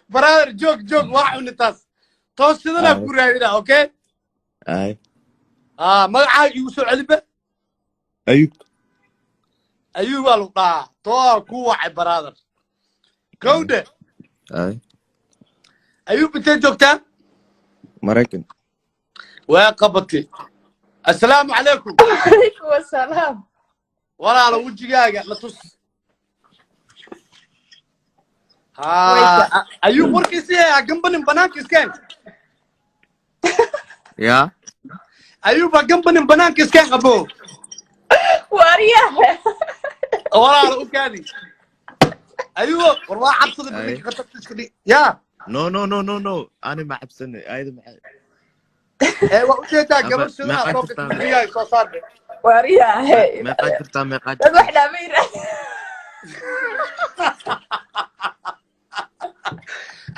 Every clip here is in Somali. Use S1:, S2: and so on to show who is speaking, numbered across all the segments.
S1: برادر جوك واحد من التاس توصلنا كوريا اوكي
S2: اي
S1: مقعد يوسف علبه
S2: ايوب
S1: والله تو كوع برادر كوده
S2: اي
S1: ايوب انت جوكتا
S2: مراكن
S1: وقبطي السلام عليكم
S3: وعليكم السلام
S1: ولا على وجهك لا تص ايوب وركيسي جنبن بنانك اسكان
S2: يا
S1: ايوب جنبن بنانك اسكان ابو
S3: واريا
S1: ولا على وكاني ايوه والله حبصد بدك قطتك يا
S2: نو انا ما حبسني ايضا ما
S1: ايوه وجهتها قبل سنه توقف وياي سو صار
S3: واريا
S2: ما قادر ما قادر
S3: واحنا ميرا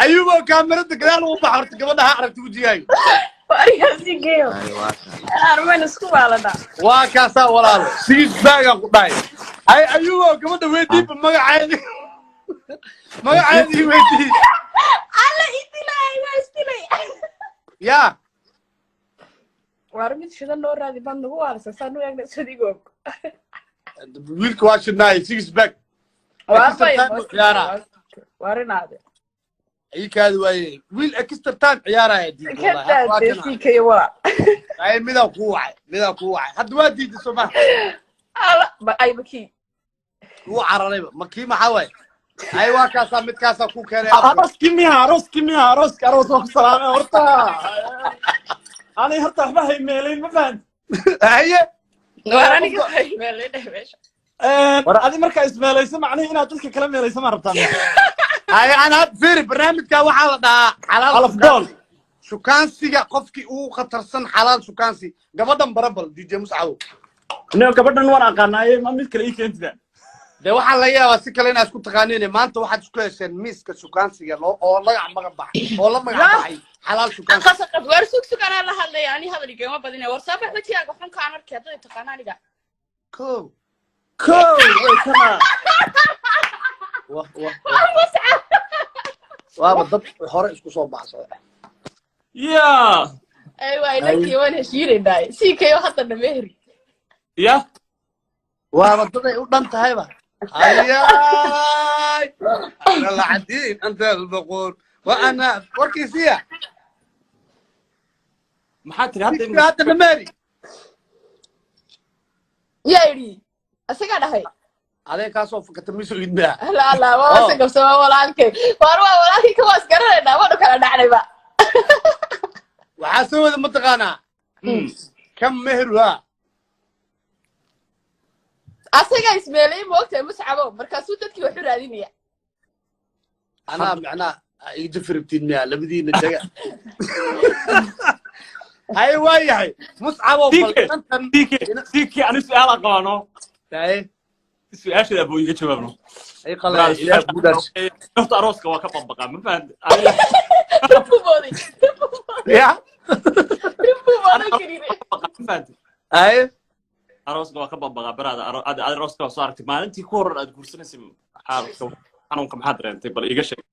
S1: ايوه كاميرتك قال وبحرت قبلها عرفت وجهي
S3: واريا سيجيو
S2: ايوه
S3: ارمين اسكو على
S1: وكاسا ولا سيس باغا قداي ايوه قبل ويدي بمغعادي مغعادي ويدي
S3: على استلي
S1: يا
S3: وارمين شدا لو رادي بان هو على سانو يا سديغو
S1: ويلك واش ناي سيس باك
S3: وارنا
S1: اي كاد واي ويل اكستر تايم عيارها دي
S3: والله دي كيوا
S1: اي ميدا كوعي هاد وادي دي سوما
S3: لا اي بكي
S1: هو عرريبه مكي ما حواي ايوا كاسا مid كاسا ku keenay
S4: aroos oo salaam horta ani horta waxba hay meelay ma fahant
S1: haye
S3: warani ka hay meelay meesha
S4: adi marka ismeelayso macnaheedu inaad dadka kala meelayso ma rabtaan
S1: ay ana fiiri barnaamijka waxa la dhahaa
S4: xalal dool
S1: shukaansiga qofkii uu khatarsan xalaal shukaansi gabadhan barabal DJ Muscaw
S4: inoo gabadhan waan aqaanaayay ma mid kale ii keentida
S1: de waxa la yaabaa si kale inaad isku taqaaniin maanta waxaad isku hesheen miiska shukaansiga oo magac baxay oo la magac baxay xalaal shukaansi
S3: qasab war sug ana la hadlay ani hadalkii ma badina war sabax wajiyaaga xun ka arkay dad taqaanaaniga
S1: ko
S4: way kana
S1: waa dad hore isku soo baxsay
S4: ya
S3: aywa ilaahay waan heshiirinay si kayo hadda dhameeri
S4: ya
S1: waa dad ay u dhan tahayba ayaay ana la cadin anta albaqur wa ana warkiisiya
S4: maxaa tiri
S1: hadda dhameeri
S3: yaari asaga dhahay
S1: adee ka soo fakata miso idmaa
S3: la waa asaga soo walaalkay walaalkay ka waas garanayna wada kala dhacnayba
S1: waxa soo wada mataqaana kam mehruha
S3: asaga ismeelay moogtay muscabo markaasuu dadkii wax u raadinaya
S1: ana macna ay jafribtiin miya labadiina daga hay waayahay muscabo balkantan
S4: tiki ani su'aal aqoono
S1: tahay
S4: su'aashada buu iga jawaabno
S1: ay qalay ila budash
S4: horta arooska waa ka babaqaa ma fahant
S1: ya ay
S4: arooska waa ka babaqaa baraada arooska soo aragtay maalintii ku hor aad guursanaysa xanuunka maxaad dareentay bal iga sheeg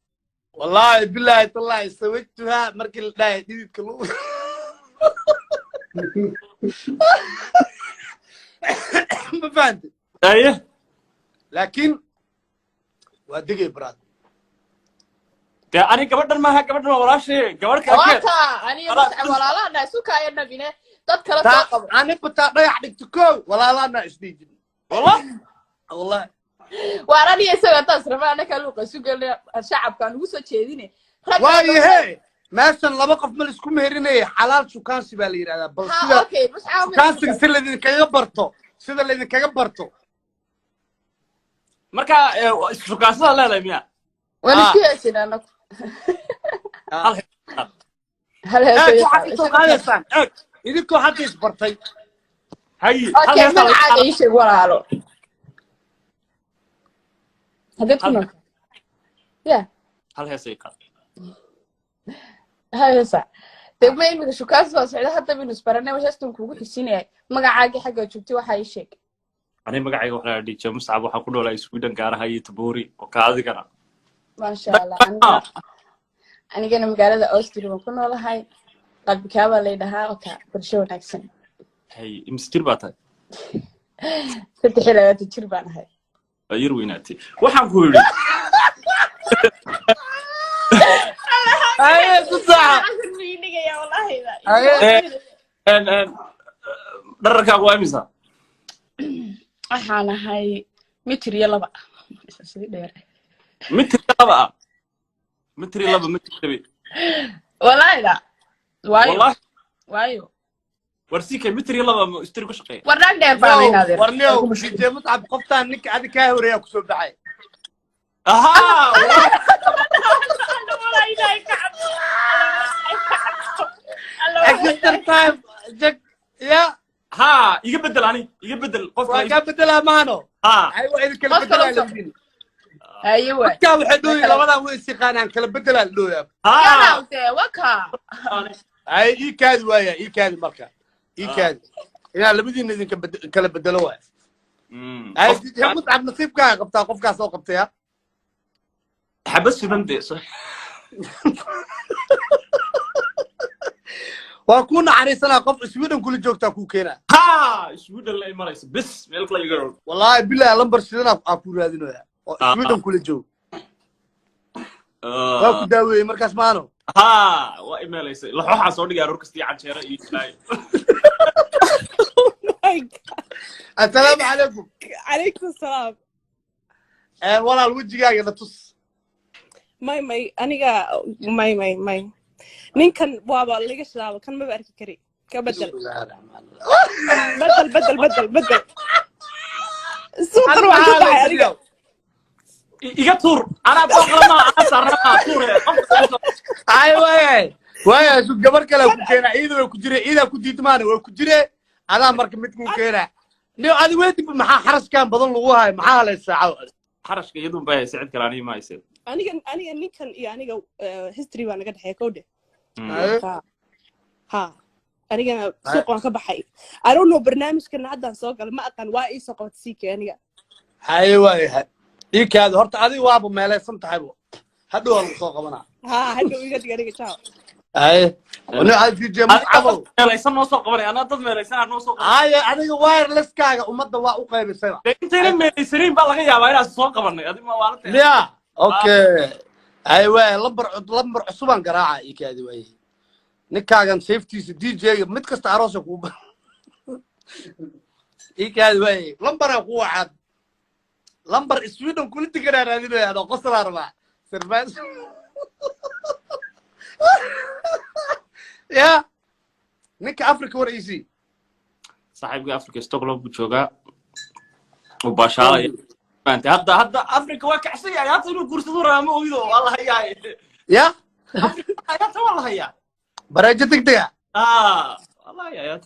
S1: wallahi billahi tallahi sawajtuha markii la dhahay dhididka lu ma fahant
S4: aye
S1: laakiin waa digay baraad
S4: de ani gabadhan maaha gabadhan waa walaashay gabadh kale
S3: wata ani walaalana sukaaya nabine dad kala soo qabo
S1: ani bata dhagax dhigto ko walaalana isdhiijin wallahi
S3: waarani isaga taas rabaana ka luuqa sugalay shacabkan ugu soo jeedine
S1: waayahe meeshan laba qof ma isku meerinay xalaal shukaansi baa la yiraahdaa bal sida shukaansiga si ladin kaga barto
S4: marka shukaasada leedahay miya
S3: wala kiyaasina anaku hal
S1: qaadaysan idinkoo hadda isbartay
S4: hay
S3: hal sheeg walaalo hadda kuna ya
S4: hal heesay ka
S3: هذا تبين من الشوكاس بس على حتى من السبرنا وش أستون كوجو حسيني مقعاقي حاجة شفتي وحاي شيك
S4: أنا مقعاقي وحنا دي جم صعب وحقول ولا يسودن كاره هاي تبوري وكذا كنا
S3: ما شاء الله anigana magaalada Austria waan ku noolahay qalbikaaba leedahay oka bulsho wanaagsan
S4: hay imstir baa tahay
S3: 23 jir baan ahay
S4: ayir weynaatay waxaan ku yiri
S1: ay ku sax
S3: niga wallahi
S4: en dharka waa imisa
S3: waxaan ahay mitir iyo laba sidii dheer
S4: mitir laba mitir tabi
S3: wallahi la waayo
S4: warsiika mitir laba istir ku shaqeey
S3: warnaag dheer baan inaadir
S1: warniyo DJ Mutcab qoftaan ninka adiga ka horeeya ku soo baxay
S4: aha
S1: extra time jag ya
S4: ha iga bedel qof
S1: waa ka bedela maano
S4: ha
S1: ay waa idin kala bedela
S3: ايوه
S1: ka waxa dhooy labada way siqaanaan kala bedela dhooya
S3: ها وكا
S1: ay ii kaadi waaya ii kaadi marka ii kaadi ina labadiina idin kala bedelo waay ay DJ Mutcab nasiibka qabtaa qofkaas oo qabtay
S4: xabas sidan deeso
S1: waa ku naxariisana qof Sweden kula joogta ku keena
S4: ha Sweden la imaraysa bis meel kala iga rol
S1: wallahi billahi lambar sidana ku raadinaya oo Sweden kula joog waa ku daaweeyay markaas maano
S4: ha waa imeelaysa la xoxa soo dhigay aroor kastii canjeera iyo ilaahay
S1: assalaamu calaykum
S5: عليكم السلام
S1: walaal wajigaaga na tus
S5: ماي أنيقا ماي نين كان بابا اللي قش دابا كان ما بعرف كري كبدل بدل سوبر واحد أنيقا
S4: iga tur ana baqlama ana sarra tur
S1: ay way su gabar kale ku keena ciido ku jire ciida ku diidmaan way ku jire ada marka mid ku keena niyo adi weedib maxaa xaraskan badan lagu haay maxaa la saaco
S4: xarashka iyadun baa sicid kalaani ma aysan
S5: أنيقا نين كان يعني history وانا قد حكي كوده ها أنيقا سوق وانا كبحي I don't know برنامج كنا عدنا سوق ما أكن واي سوق وتسيك أنيقا
S1: hay way ii kaadi horta adi waaba meelaysan tahay hadhow aan soo qabanaa
S5: ها هدو يقعد أنيقا تاو
S1: ay ona ay DJ Mutcab
S4: meelaysan noo soo qabanay ana dad meelaysan noo soo qabanay
S1: ay adiga wireless kaaga umada waa u qaybisay
S4: intayna meelaysanin baa laga yaabaa inaan soo qabanay adiga ma waalad
S1: ya okay ay way lambar cusubaan garaaca ii kaadi way ninkaagan safety DJ mid kasta aroos ku ii kaadi way lambar ku wacad lambar Sweden kula tigaraa raadinaya adoo qosla arba service ya ninka Afrika war easy
S4: saaxiibka Afrika Stockholm buu joogaa oo baashaalay maanta hadda Afrika waa kacsan yahay hadda inuu guursado raamo ooydo wallahi yaay
S1: ya
S4: Afrika wallahi yaa
S1: baraja degdega
S4: wallahi yaa